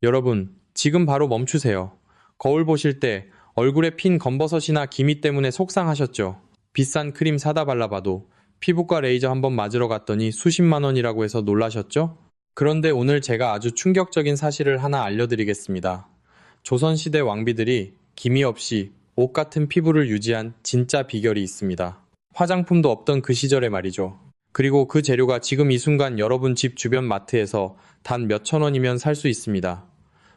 여러분, 지금 바로 멈추세요. 거울 보실 때 얼굴에 핀 검버섯이나 기미 때문에 속상하셨죠? 비싼 크림 사다 발라봐도 피부과 레이저 한번 맞으러 갔더니 수십만 원이라고 해서 놀라셨죠? 그런데 오늘 제가 아주 충격적인 사실을 하나 알려드리겠습니다. 조선시대 왕비들이 기미 없이 옷 같은 피부를 유지한 진짜 비결이 있습니다. 화장품도 없던 그 시절에 말이죠. 그리고 그 재료가 지금 이 순간 여러분 집 주변 마트에서 단 몇천 원이면 살 수 있습니다.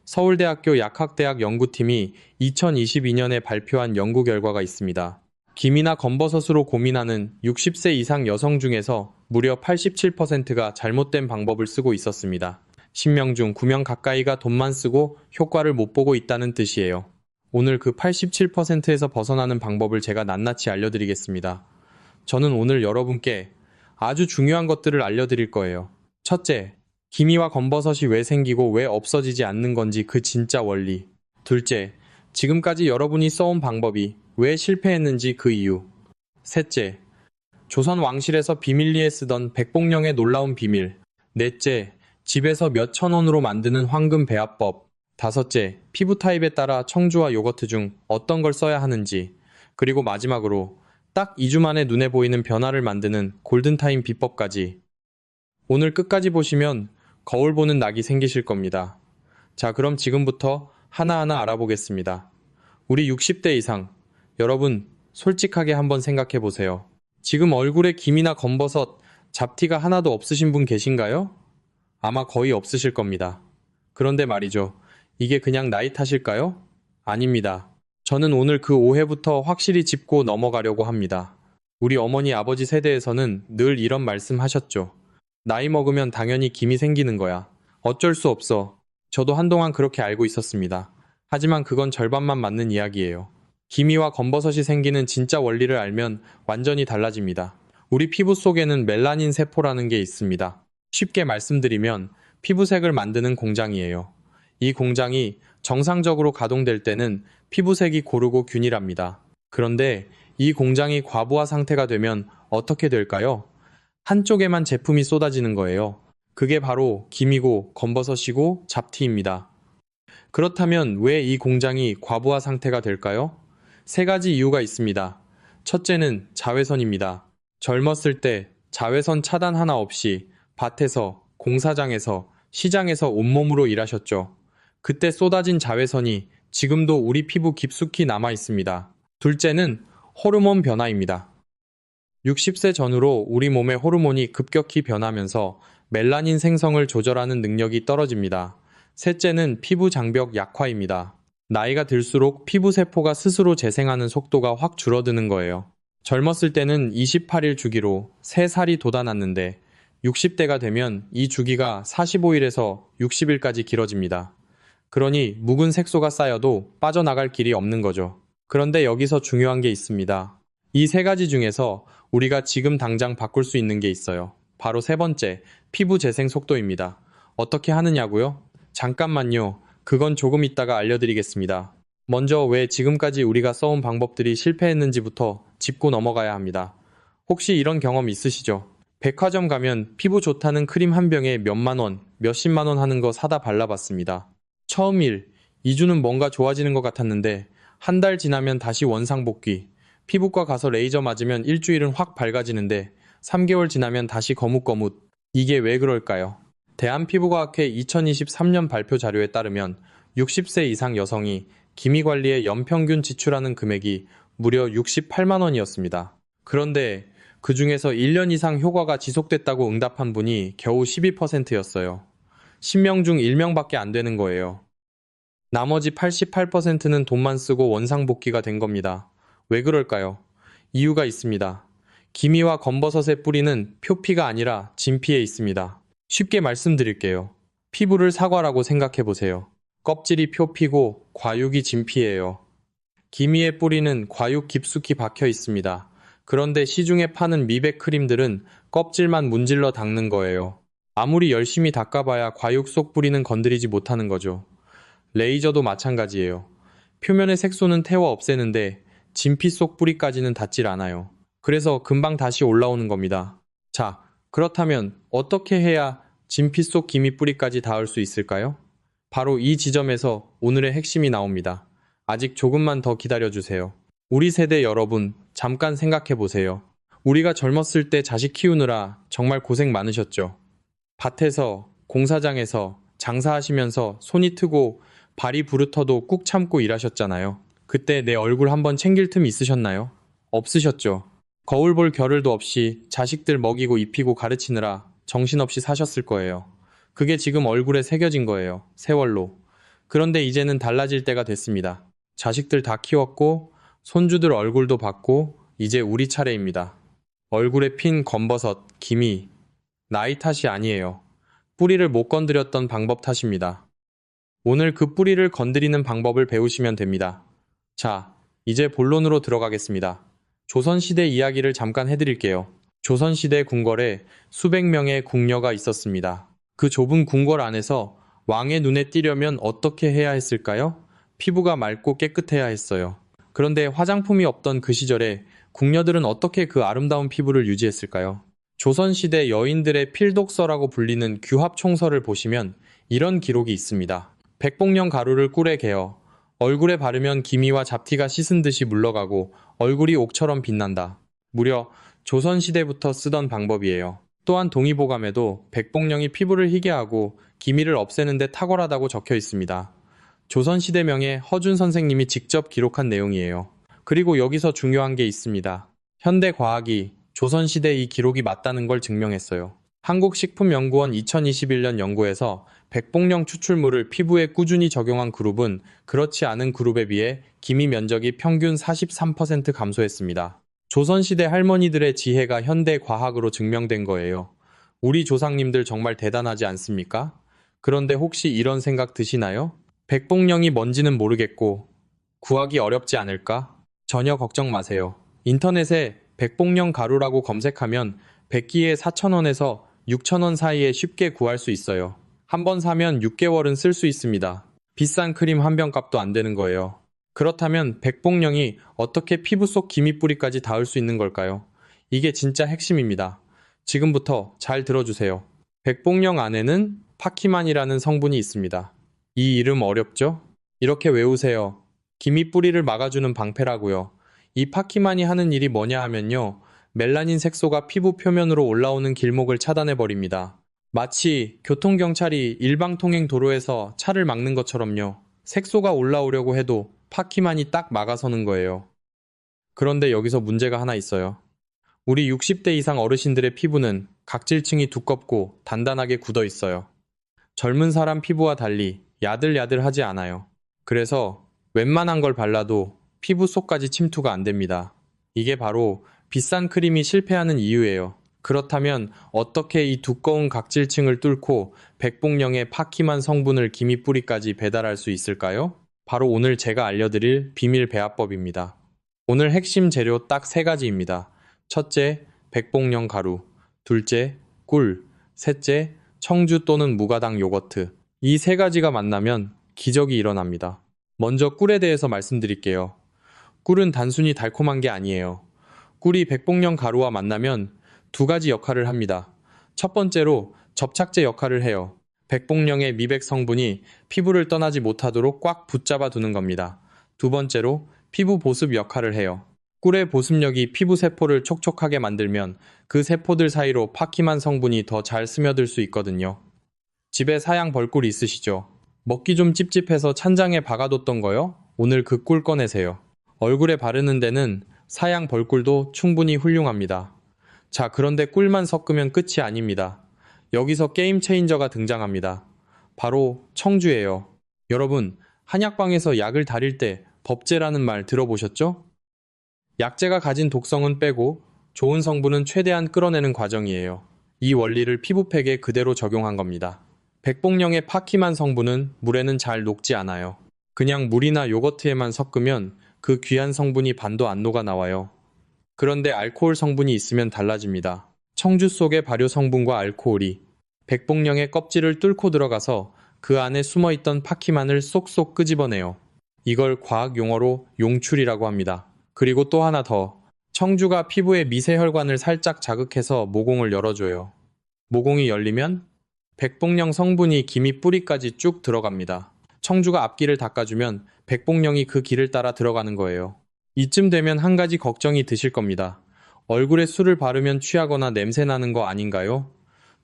서울대학교 약학대학 연구팀이 2022년에 발표한 연구 결과가 있습니다. 기미나 검버섯으로 고민하는 60세 이상 여성 중에서 무려 87%가 잘못된 방법을 쓰고 있었습니다. 10명 중 9명 가까이가 돈만 쓰고 효과를 못 보고 있다는 뜻이에요. 오늘 그 87%에서 벗어나는 방법을 제가 낱낱이 알려드리겠습니다. 저는 오늘 여러분께 아주 중요한 것들을 알려드릴 거예요. 첫째, 기미와 검버섯이 왜 생기고 왜 없어지지 않는 건지 그 진짜 원리. 둘째, 지금까지 여러분이 써온 방법이 왜 실패했는지 그 이유. 셋째, 조선 왕실에서 비밀리에 쓰던 백봉령의 놀라운 비밀. 넷째, 집에서 몇천 원으로 만드는 황금 배합법. 다섯째, 피부 타입에 따라 청주와 요거트 중 어떤 걸 써야 하는지. 그리고 마지막으로 딱 2주 만에 눈에 보이는 변화를 만드는 골든타임 비법까지. 오늘 끝까지 보시면 거울 보는 낙이 생기실 겁니다. 자, 그럼 지금부터 하나하나 알아보겠습니다. 우리 60대 이상, 여러분 솔직하게 한번 생각해 보세요. 지금 얼굴에 기미나 검버섯, 잡티가 하나도 없으신 분 계신가요? 아마 거의 없으실 겁니다. 그런데 말이죠. 이게 그냥 나이 탓일까요? 아닙니다. 저는 오늘 그 오해부터 확실히 짚고 넘어가려고 합니다. 우리 어머니 아버지 세대에서는 늘 이런 말씀 하셨죠. 나이 먹으면 당연히 김이 생기는 거야. 어쩔 수 없어. 저도 한동안 그렇게 알고 있었습니다. 하지만 그건 절반만 맞는 이야기예요. 기미와 검버섯이 생기는 진짜 원리를 알면 완전히 달라집니다. 우리 피부 속에는 멜라닌 세포라는 게 있습니다. 쉽게 말씀드리면 피부색을 만드는 공장이에요. 이 공장이 정상적으로 가동될 때는 피부색이 고르고 균일합니다. 그런데 이 공장이 과부하 상태가 되면 어떻게 될까요? 한쪽에만 제품이 쏟아지는 거예요. 그게 바로 기미고 검버섯이고 잡티입니다. 그렇다면 왜 이 공장이 과부하 상태가 될까요? 세 가지 이유가 있습니다. 첫째는 자외선입니다. 젊었을 때 자외선 차단 하나 없이 밭에서, 공사장에서, 시장에서 온몸으로 일하셨죠. 그때 쏟아진 자외선이 지금도 우리 피부 깊숙이 남아 있습니다. 둘째는 호르몬 변화입니다. 60세 전후로 우리 몸의 호르몬이 급격히 변하면서 멜라닌 생성을 조절하는 능력이 떨어집니다. 셋째는 피부 장벽 약화입니다. 나이가 들수록 피부 세포가 스스로 재생하는 속도가 확 줄어드는 거예요. 젊었을 때는 28일 주기로 새 살이 돋아났는데 60대가 되면 이 주기가 45일에서 60일까지 길어집니다. 그러니 묵은 색소가 쌓여도 빠져나갈 길이 없는 거죠. 그런데 여기서 중요한 게 있습니다. 이 세 가지 중에서 우리가 지금 당장 바꿀 수 있는 게 있어요. 바로 세 번째, 피부 재생 속도입니다. 어떻게 하느냐고요? 잠깐만요. 그건 조금 이따가 알려드리겠습니다. 먼저 왜 지금까지 우리가 써온 방법들이 실패했는지부터 짚고 넘어가야 합니다. 혹시 이런 경험 있으시죠? 백화점 가면 피부 좋다는 크림 한 병에 몇만 원, 몇십만 원 하는 거 사다 발라봤습니다. 처음 1, 2주는 뭔가 좋아지는 것 같았는데 한 달 지나면 다시 원상복귀. 피부과 가서 레이저 맞으면 일주일은 확 밝아지는데 3개월 지나면 다시 거뭇거뭇. 이게 왜 그럴까요? 대한피부과학회 2023년 발표 자료에 따르면 60세 이상 여성이 기미 관리에 연평균 지출하는 금액이 무려 68만 원이었습니다. 그런데 그 중에서 1년 이상 효과가 지속됐다고 응답한 분이 겨우 12%였어요. 10명 중 1명밖에 안 되는 거예요. 나머지 88%는 돈만 쓰고 원상복귀가 된 겁니다. 왜 그럴까요? 이유가 있습니다. 기미와 검버섯의 뿌리는 표피가 아니라 진피에 있습니다. 쉽게 말씀드릴게요. 피부를 사과라고 생각해보세요. 껍질이 표피고 과육이 진피예요. 기미의 뿌리는 과육 깊숙이 박혀 있습니다. 그런데 시중에 파는 미백 크림들은 껍질만 문질러 닦는 거예요. 아무리 열심히 닦아봐야 과육 속 뿌리는 건드리지 못하는 거죠. 레이저도 마찬가지예요. 표면의 색소는 태워 없애는데 진피 속 뿌리까지는 닿질 않아요. 그래서 금방 다시 올라오는 겁니다. 자, 그렇다면 어떻게 해야 진피 속 기미 뿌리까지 닿을 수 있을까요? 바로 이 지점에서 오늘의 핵심이 나옵니다. 아직 조금만 더 기다려주세요. 우리 세대 여러분, 잠깐 생각해 보세요. 우리가 젊었을 때 자식 키우느라 정말 고생 많으셨죠? 밭에서, 공사장에서, 장사하시면서 손이 트고 발이 부르터도 꾹 참고 일하셨잖아요. 그때 내 얼굴 한번 챙길 틈 있으셨나요? 없으셨죠. 거울 볼 겨를도 없이 자식들 먹이고 입히고 가르치느라 정신없이 사셨을 거예요. 그게 지금 얼굴에 새겨진 거예요. 세월로. 그런데 이제는 달라질 때가 됐습니다. 자식들 다 키웠고 손주들 얼굴도 봤고 이제 우리 차례입니다. 얼굴에 핀 검버섯, 기미, 나이 탓이 아니에요. 뿌리를 못 건드렸던 방법 탓입니다. 오늘 그 뿌리를 건드리는 방법을 배우시면 됩니다. 자, 이제 본론으로 들어가겠습니다. 조선시대 이야기를 잠깐 해드릴게요. 조선시대 궁궐에 수백 명의 궁녀가 있었습니다. 그 좁은 궁궐 안에서 왕의 눈에 띄려면 어떻게 해야 했을까요? 피부가 맑고 깨끗해야 했어요. 그런데 화장품이 없던 그 시절에 궁녀들은 어떻게 그 아름다운 피부를 유지했을까요? 조선시대 여인들의 필독서라고 불리는 규합총서를 보시면 이런 기록이 있습니다. 백봉령 가루를 꿀에 개어 얼굴에 바르면 기미와 잡티가 씻은 듯이 물러가고 얼굴이 옥처럼 빛난다. 무려 조선시대부터 쓰던 방법이에요. 또한 동의보감에도 백봉령이 피부를 희게 하고 기미를 없애는 데 탁월하다고 적혀 있습니다. 조선시대명의 허준 선생님이 직접 기록한 내용이에요. 그리고 여기서 중요한 게 있습니다. 현대과학이 조선시대 이 기록이 맞다는 걸 증명했어요. 한국식품연구원 2021년 연구에서 백봉령 추출물을 피부에 꾸준히 적용한 그룹은 그렇지 않은 그룹에 비해 기미 면적이 평균 43% 감소했습니다. 조선시대 할머니들의 지혜가 현대 과학으로 증명된 거예요. 우리 조상님들 정말 대단하지 않습니까? 그런데 혹시 이런 생각 드시나요? 백봉령이 뭔지는 모르겠고 구하기 어렵지 않을까? 전혀 걱정 마세요. 인터넷에 백봉령 가루라고 검색하면 100기에 4,000원에서 6,000원 사이에 쉽게 구할 수 있어요. 한 번 사면 6개월은 쓸 수 있습니다. 비싼 크림 한 병 값도 안 되는 거예요. 그렇다면 백봉령이 어떻게 피부 속 기미뿌리까지 닿을 수 있는 걸까요? 이게 진짜 핵심입니다. 지금부터 잘 들어주세요. 백봉령 안에는 파키만이라는 성분이 있습니다. 이 이름 어렵죠? 이렇게 외우세요. 기미뿌리를 막아주는 방패라고요. 이 파키만이 하는 일이 뭐냐 하면요. 멜라닌 색소가 피부 표면으로 올라오는 길목을 차단해버립니다. 마치 교통경찰이 일방통행 도로에서 차를 막는 것처럼요. 색소가 올라오려고 해도 파키만이 딱 막아서는 거예요. 그런데 여기서 문제가 하나 있어요. 우리 60대 이상 어르신들의 피부는 각질층이 두껍고 단단하게 굳어 있어요. 젊은 사람 피부와 달리 야들야들하지 않아요. 그래서 웬만한 걸 발라도 피부 속까지 침투가 안 됩니다. 이게 바로 비싼 크림이 실패하는 이유예요. 그렇다면 어떻게 이 두꺼운 각질층을 뚫고 백봉령의 파키만 성분을 기미뿌리까지 배달할 수 있을까요? 바로 오늘 제가 알려드릴 비밀 배합법입니다. 오늘 핵심 재료 딱 3가지입니다. 첫째, 백봉령 가루. 둘째, 꿀. 셋째, 청주 또는 무가당 요거트. 이 3가지가 만나면 기적이 일어납니다. 먼저 꿀에 대해서 말씀드릴게요. 꿀은 단순히 달콤한 게 아니에요. 꿀이 백봉령 가루와 만나면 2가지 역할을 합니다. 첫 번째로 접착제 역할을 해요. 백봉령의 미백 성분이 피부를 떠나지 못하도록 꽉 붙잡아 두는 겁니다. 두 번째로 피부 보습 역할을 해요. 꿀의 보습력이 피부 세포를 촉촉하게 만들면 그 세포들 사이로 파키만 성분이 더 잘 스며들 수 있거든요. 집에 사양 벌꿀 있으시죠? 먹기 좀 찝찝해서 찬장에 박아뒀던 거요? 오늘 그 꿀 꺼내세요. 얼굴에 바르는 데는 사양 벌꿀도 충분히 훌륭합니다. 자, 그런데 꿀만 섞으면 끝이 아닙니다. 여기서 게임 체인저가 등장합니다. 바로 청주예요. 여러분, 한약방에서 약을 다릴 때 법제라는 말 들어보셨죠? 약재가 가진 독성은 빼고 좋은 성분은 최대한 끌어내는 과정이에요. 이 원리를 피부팩에 그대로 적용한 겁니다. 백봉령의 파키만 성분은 물에는 잘 녹지 않아요. 그냥 물이나 요거트에만 섞으면 그 귀한 성분이 반도 안 녹아 나와요. 그런데 알코올 성분이 있으면 달라집니다. 청주 속의 발효 성분과 알코올이 백봉령의 껍질을 뚫고 들어가서 그 안에 숨어있던 파키만을 쏙쏙 끄집어내요. 이걸 과학 용어로 용출이라고 합니다. 그리고 또 하나 더. 청주가 피부의 미세혈관을 살짝 자극해서 모공을 열어줘요. 모공이 열리면 백봉령 성분이 기미 뿌리까지 쭉 들어갑니다. 청주가 앞길을 닦아주면 백봉령이 그 길을 따라 들어가는 거예요. 이쯤 되면 한 가지 걱정이 드실 겁니다. 얼굴에 술을 바르면 취하거나 냄새 나는 거 아닌가요?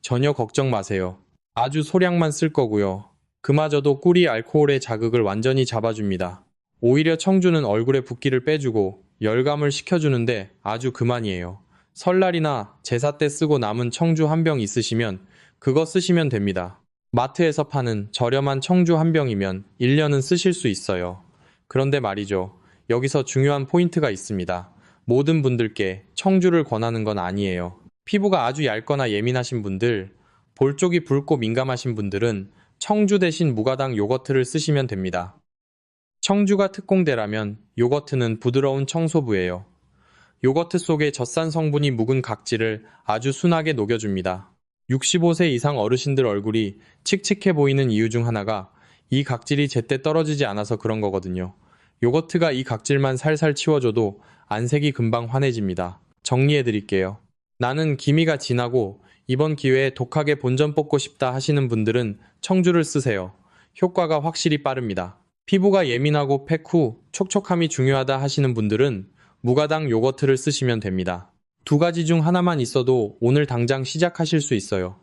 전혀 걱정 마세요. 아주 소량만 쓸 거고요. 그마저도 꿀이 알코올의 자극을 완전히 잡아줍니다. 오히려 청주는 얼굴에 붓기를 빼주고 열감을 식혀주는데 아주 그만이에요. 설날이나 제사 때 쓰고 남은 청주 한 병 있으시면 그거 쓰시면 됩니다. 마트에서 파는 저렴한 청주 한 병이면 1년은 쓰실 수 있어요. 그런데 말이죠. 여기서 중요한 포인트가 있습니다. 모든 분들께 청주를 권하는 건 아니에요. 피부가 아주 얇거나 예민하신 분들, 볼 쪽이 붉고 민감하신 분들은 청주 대신 무가당 요거트를 쓰시면 됩니다. 청주가 특공대라면 요거트는 부드러운 청소부예요. 요거트 속의 젖산 성분이 묵은 각질을 아주 순하게 녹여줍니다. 65세 이상 어르신들 얼굴이 칙칙해 보이는 이유 중 하나가 이 각질이 제때 떨어지지 않아서 그런 거거든요. 요거트가 이 각질만 살살 치워줘도 안색이 금방 환해집니다. 정리해드릴게요. 나는 기미가 진하고 이번 기회에 독하게 본전 뽑고 싶다 하시는 분들은 청주를 쓰세요. 효과가 확실히 빠릅니다. 피부가 예민하고 팩 후 촉촉함이 중요하다 하시는 분들은 무가당 요거트를 쓰시면 됩니다. 두 가지 중 하나만 있어도 오늘 당장 시작하실 수 있어요.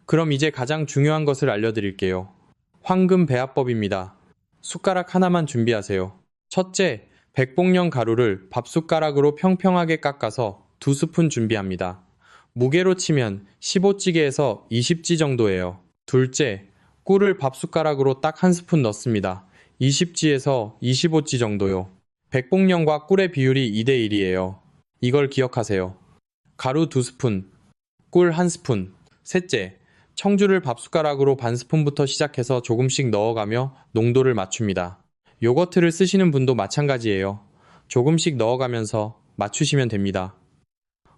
그럼 이제 가장 중요한 것을 알려드릴게요. 황금 배합법입니다. 숟가락 하나만 준비하세요. 첫째, 백봉령 가루를 밥숟가락으로 평평하게 깎아서 2스푼 준비합니다. 무게로 치면 15찌개에서 20찌 정도예요. 둘째, 꿀을 밥숟가락으로 딱 1스푼 넣습니다. 20찌에서 25찌 정도요. 백봉령과 꿀의 비율이 2대1이에요. 이걸 기억하세요. 가루 2스푼, 꿀 1스푼. 셋째, 청주를 밥숟가락으로 반 스푼부터 시작해서 조금씩 넣어가며 농도를 맞춥니다. 요거트를 쓰시는 분도 마찬가지예요. 조금씩 넣어가면서 맞추시면 됩니다.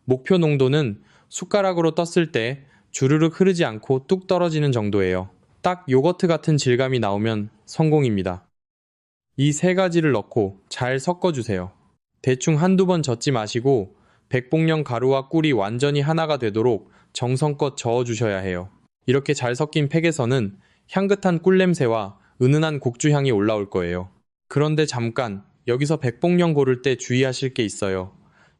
목표 농도는 숟가락으로 떴을 때 주르륵 흐르지 않고 뚝 떨어지는 정도예요. 딱 요거트 같은 질감이 나오면 성공입니다. 이 세 가지를 넣고 잘 섞어주세요. 대충 한두 번 젓지 마시고 백봉령 가루와 꿀이 완전히 하나가 되도록 정성껏 저어주셔야 해요. 이렇게 잘 섞인 팩에서는 향긋한 꿀 냄새와 은은한 곡주 향이 올라올 거예요. 그런데 잠깐, 여기서 백봉령 고를 때 주의하실 게 있어요.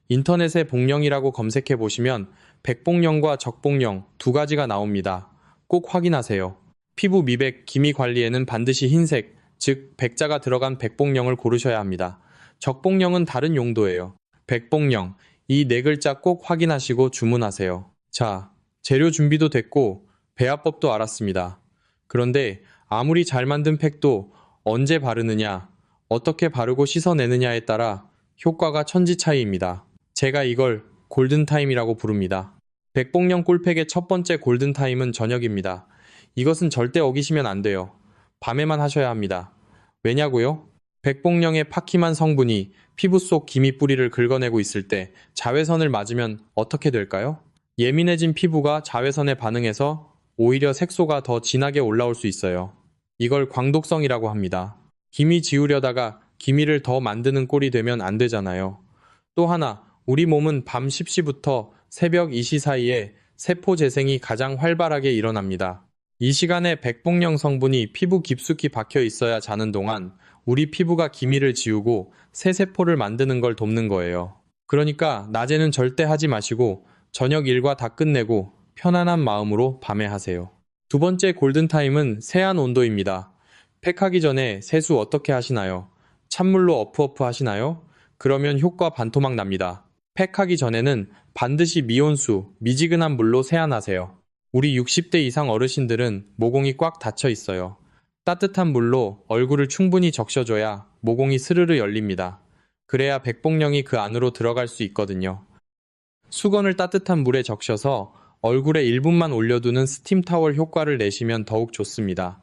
인터넷에 봉령이라고 검색해 보시면 백봉령과 적봉령 두 가지가 나옵니다. 꼭 확인하세요. 피부 미백, 기미 관리에는 반드시 흰색, 즉 백자가 들어간 백봉령을 고르셔야 합니다. 적봉령은 다른 용도예요. 백봉령, 이 네 글자 꼭 확인하시고 주문하세요. 자, 재료 준비도 됐고 배합법도 알았습니다. 그런데 아무리 잘 만든 팩도 언제 바르느냐, 어떻게 바르고 씻어내느냐에 따라 효과가 천지 차이입니다. 제가 이걸 골든타임이라고 부릅니다. 백봉령 꿀팩의 첫 번째 골든타임은 저녁입니다. 이것은 절대 어기시면 안 돼요. 밤에만 하셔야 합니다. 왜냐고요? 백봉령의 파키만 성분이 피부 속 기미 뿌리를 긁어내고 있을 때 자외선을 맞으면 어떻게 될까요? 예민해진 피부가 자외선에 반응해서 오히려 색소가 더 진하게 올라올 수 있어요. 이걸 광독성이라고 합니다. 기미 지우려다가 기미를 더 만드는 꼴이 되면 안 되잖아요. 또 하나, 우리 몸은 밤 10시부터 새벽 2시 사이에 세포 재생이 가장 활발하게 일어납니다. 이 시간에 백봉령 성분이 피부 깊숙이 박혀 있어야 자는 동안 우리 피부가 기미를 지우고 새 세포를 만드는 걸 돕는 거예요. 그러니까 낮에는 절대 하지 마시고 저녁 일과 다 끝내고 편안한 마음으로 밤에 하세요. 두 번째 골든타임은 세안 온도입니다. 팩하기 전에 세수 어떻게 하시나요? 찬물로 어프어프 하시나요? 그러면 효과 반토막 납니다. 팩하기 전에는 반드시 미온수, 미지근한 물로 세안하세요. 우리 60대 이상 어르신들은 모공이 꽉 닫혀 있어요. 따뜻한 물로 얼굴을 충분히 적셔줘야 모공이 스르르 열립니다. 그래야 백봉령이 그 안으로 들어갈 수 있거든요. 수건을 따뜻한 물에 적셔서 얼굴에 1분만 올려두는 스팀 타월 효과를 내시면 더욱 좋습니다.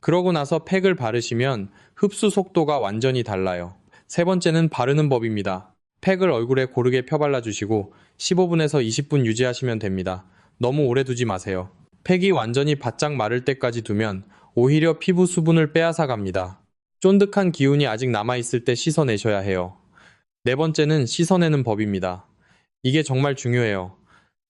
그러고 나서 팩을 바르시면 흡수 속도가 완전히 달라요. 세 번째는 바르는 법입니다. 팩을 얼굴에 고르게 펴발라주시고 15분에서 20분 유지하시면 됩니다. 너무 오래 두지 마세요. 팩이 완전히 바짝 마를 때까지 두면 오히려 피부 수분을 빼앗아 갑니다. 쫀득한 기운이 아직 남아있을 때 씻어내셔야 해요. 네 번째는 씻어내는 법입니다. 이게 정말 중요해요.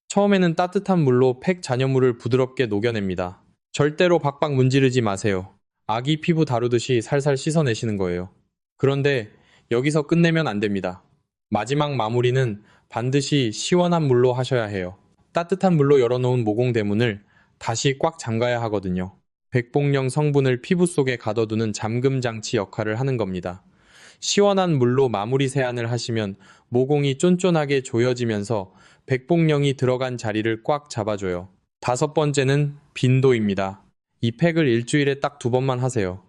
처음에는 따뜻한 물로 팩 잔여물을 부드럽게 녹여냅니다. 절대로 박박 문지르지 마세요. 아기 피부 다루듯이 살살 씻어내시는 거예요. 그런데 여기서 끝내면 안 됩니다. 마지막 마무리는 반드시 시원한 물로 하셔야 해요. 따뜻한 물로 열어놓은 모공 대문을 다시 꽉 잠가야 하거든요. 백봉령 성분을 피부 속에 가둬두는 잠금 장치 역할을 하는 겁니다. 시원한 물로 마무리 세안을 하시면 모공이 쫀쫀하게 조여지면서 백봉령이 들어간 자리를 꽉 잡아줘요. 다섯 번째는 빈도입니다. 이 팩을 일주일에 딱 2번만 하세요.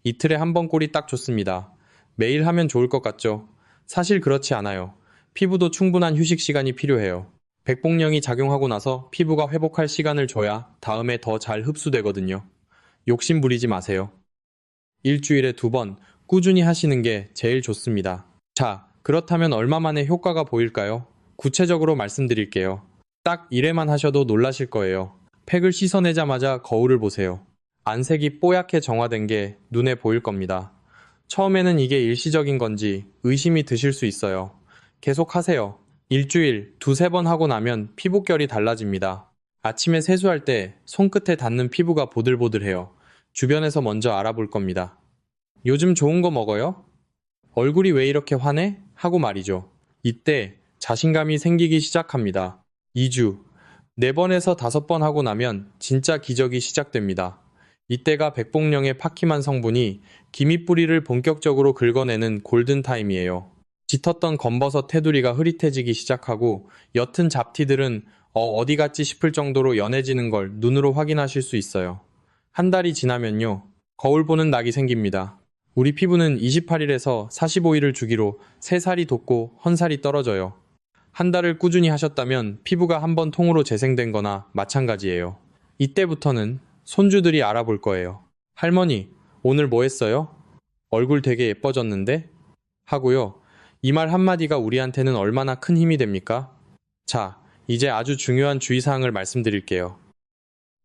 이틀에 한 번 꼴이 딱 좋습니다. 매일 하면 좋을 것 같죠? 사실 그렇지 않아요. 피부도 충분한 휴식 시간이 필요해요. 백봉령이 작용하고 나서 피부가 회복할 시간을 줘야 다음에 더 잘 흡수되거든요. 욕심 부리지 마세요. 일주일에 2번 꾸준히 하시는 게 제일 좋습니다. 자, 그렇다면 얼마 만에 효과가 보일까요? 구체적으로 말씀드릴게요. 딱 1회만 하셔도 놀라실 거예요. 팩을 씻어내자마자 거울을 보세요. 안색이 뽀얗게 정화된 게 눈에 보일 겁니다. 처음에는 이게 일시적인 건지 의심이 드실 수 있어요. 계속 하세요. 일주일 2~3번 하고 나면 피부결이 달라집니다. 아침에 세수할 때 손끝에 닿는 피부가 보들보들해요. 주변에서 먼저 알아볼 겁니다. 요즘 좋은 거 먹어요? 얼굴이 왜 이렇게 환해? 하고 말이죠. 이때 자신감이 생기기 시작합니다. 2주, 4번에서 5번 하고 나면 진짜 기적이 시작됩니다. 이때가 백봉령의 파키만 성분이 기미뿌리를 본격적으로 긁어내는 골든타임이에요. 짙었던 검버섯 테두리가 흐릿해지기 시작하고 옅은 잡티들은 어디 갔지 싶을 정도로 연해지는 걸 눈으로 확인하실 수 있어요. 한 달이 지나면요. 거울 보는 낙이 생깁니다. 우리 피부는 28일에서 45일을 주기로 새살이 돋고 헌살이 떨어져요. 한 달을 꾸준히 하셨다면 피부가 한 번 통으로 재생된 거나 마찬가지예요. 이때부터는 손주들이 알아볼 거예요. 할머니, 오늘 뭐 했어요? 얼굴 되게 예뻐졌는데? 하고요. 이 말 한마디가 우리한테는 얼마나 큰 힘이 됩니까? 자, 이제 아주 중요한 주의사항을 말씀드릴게요.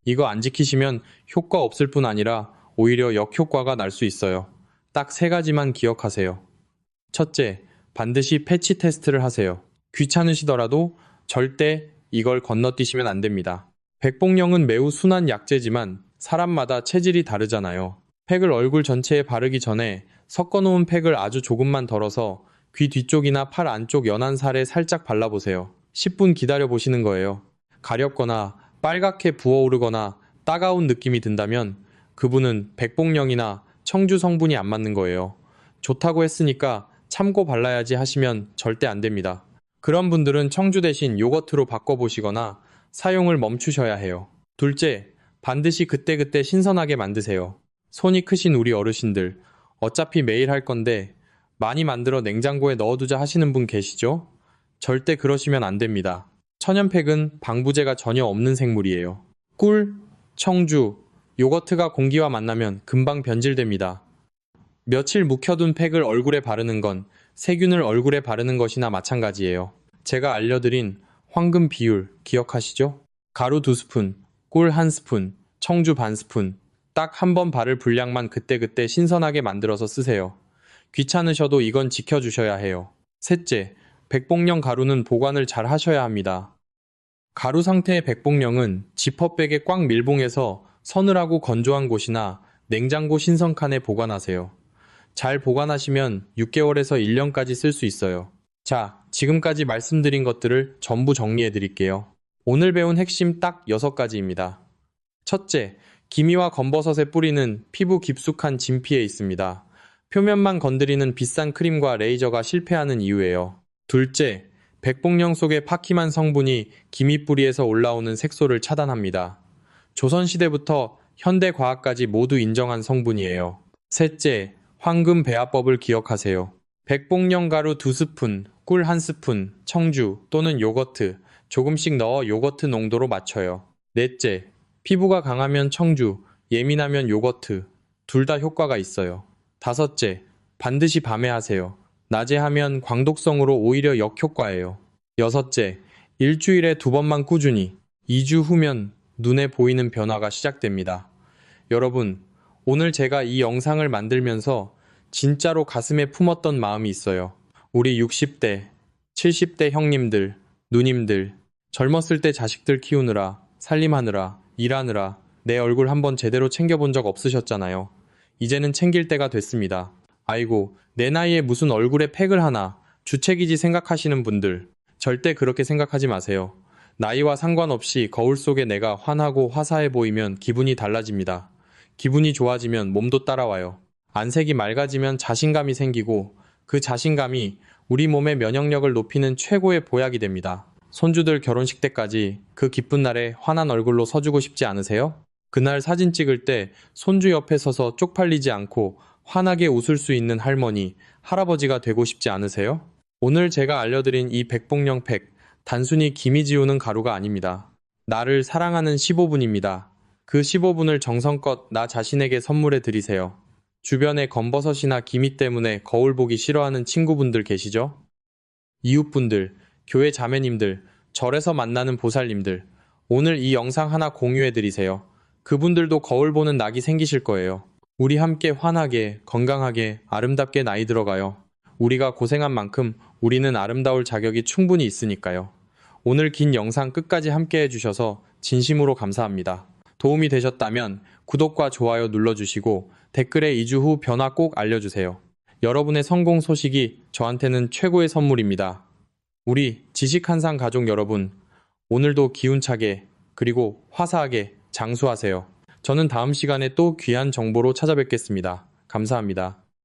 이거 안 지키시면 효과 없을 뿐 아니라 오히려 역효과가 날 수 있어요. 딱 3가지만 기억하세요. 첫째, 반드시 패치 테스트를 하세요. 귀찮으시더라도 절대 이걸 건너뛰시면 안 됩니다. 백봉령은 매우 순한 약재지만 사람마다 체질이 다르잖아요. 팩을 얼굴 전체에 바르기 전에 섞어놓은 팩을 아주 조금만 덜어서 귀 뒤쪽이나 팔 안쪽 연한 살에 살짝 발라보세요. 10분 기다려보시는 거예요. 가렵거나 빨갛게 부어오르거나 따가운 느낌이 든다면 그분은 백봉령이나 청주 성분이 안 맞는 거예요. 좋다고 했으니까 참고 발라야지 하시면 절대 안 됩니다. 그런 분들은 청주 대신 요거트로 바꿔보시거나 사용을 멈추셔야 해요. 둘째, 반드시 그때그때 신선하게 만드세요. 손이 크신 우리 어르신들, 어차피 매일 할 건데 많이 만들어 냉장고에 넣어두자 하시는 분 계시죠? 절대 그러시면 안 됩니다. 천연팩은 방부제가 전혀 없는 생물이에요. 꿀, 청주, 요거트가 공기와 만나면 금방 변질됩니다. 며칠 묵혀둔 팩을 얼굴에 바르는 건 세균을 얼굴에 바르는 것이나 마찬가지예요. 제가 알려드린 황금 비율 기억하시죠? 가루 2스푼, 꿀 1스푼, 청주 반 스푼, 딱 한 번 바를 분량만 그때그때 신선하게 만들어서 쓰세요. 귀찮으셔도 이건 지켜주셔야 해요. 셋째, 백봉령 가루는 보관을 잘 하셔야 합니다. 가루 상태의 백봉령은 지퍼백에 꽉 밀봉해서 서늘하고 건조한 곳이나 냉장고 신선칸에 보관하세요. 잘 보관하시면 6개월에서 1년까지 쓸 수 있어요. 자, 지금까지 말씀드린 것들을 전부 정리해 드릴게요. 오늘 배운 핵심 딱 6가지입니다. 첫째, 기미와 검버섯의 뿌리는 피부 깊숙한 진피에 있습니다. 표면만 건드리는 비싼 크림과 레이저가 실패하는 이유예요. 둘째, 백봉령 속의 파키만 성분이 기미뿌리에서 올라오는 색소를 차단합니다. 조선시대부터 현대과학까지 모두 인정한 성분이에요. 셋째, 황금 배합법을 기억하세요. 백봉령 가루 2스푼, 꿀 1스푼, 청주 또는 요거트 조금씩 넣어 요거트 농도로 맞춰요. 넷째, 피부가 강하면 청주, 예민하면 요거트 둘 다 효과가 있어요. 다섯째, 반드시 밤에 하세요. 낮에 하면 광독성으로 오히려 역효과예요. 여섯째, 일주일에 2번만 꾸준히 2주 후면 눈에 보이는 변화가 시작됩니다. 여러분, 오늘 제가 이 영상을 만들면서 진짜로 가슴에 품었던 마음이 있어요. 우리 60대, 70대 형님들, 누님들, 젊었을 때 자식들 키우느라, 살림하느라, 일하느라 내 얼굴 한번 제대로 챙겨본 적 없으셨잖아요. 이제는 챙길 때가 됐습니다. 아이고, 내 나이에 무슨 얼굴에 팩을 하나, 주책이지 생각하시는 분들, 절대 그렇게 생각하지 마세요. 나이와 상관없이 거울 속에 내가 환하고 화사해 보이면 기분이 달라집니다. 기분이 좋아지면 몸도 따라와요. 안색이 맑아지면 자신감이 생기고 그 자신감이 우리 몸의 면역력을 높이는 최고의 보약이 됩니다. 손주들 결혼식 때까지 그 기쁜 날에 환한 얼굴로 서주고 싶지 않으세요? 그날 사진 찍을 때 손주 옆에 서서 쪽팔리지 않고 환하게 웃을 수 있는 할머니, 할아버지가 되고 싶지 않으세요? 오늘 제가 알려드린 이 백봉령 팩, 단순히 기미 지우는 가루가 아닙니다. 나를 사랑하는 15분입니다. 그 15분을 정성껏 나 자신에게 선물해 드리세요. 주변에 검버섯이나 기미 때문에 거울 보기 싫어하는 친구분들 계시죠? 이웃분들, 교회 자매님들, 절에서 만나는 보살님들, 오늘 이 영상 하나 공유해 드리세요. 그분들도 거울 보는 낙이 생기실 거예요. 우리 함께 환하게, 건강하게, 아름답게 나이 들어가요. 우리가 고생한 만큼 우리는 아름다울 자격이 충분히 있으니까요. 오늘 긴 영상 끝까지 함께 해주셔서 진심으로 감사합니다. 도움이 되셨다면 구독과 좋아요 눌러주시고 댓글에 2주 후 변화 꼭 알려주세요. 여러분의 성공 소식이 저한테는 최고의 선물입니다. 우리 지식한상 가족 여러분, 오늘도 기운차게 그리고 화사하게 장수하세요. 저는 다음 시간에 또 귀한 정보로 찾아뵙겠습니다. 감사합니다.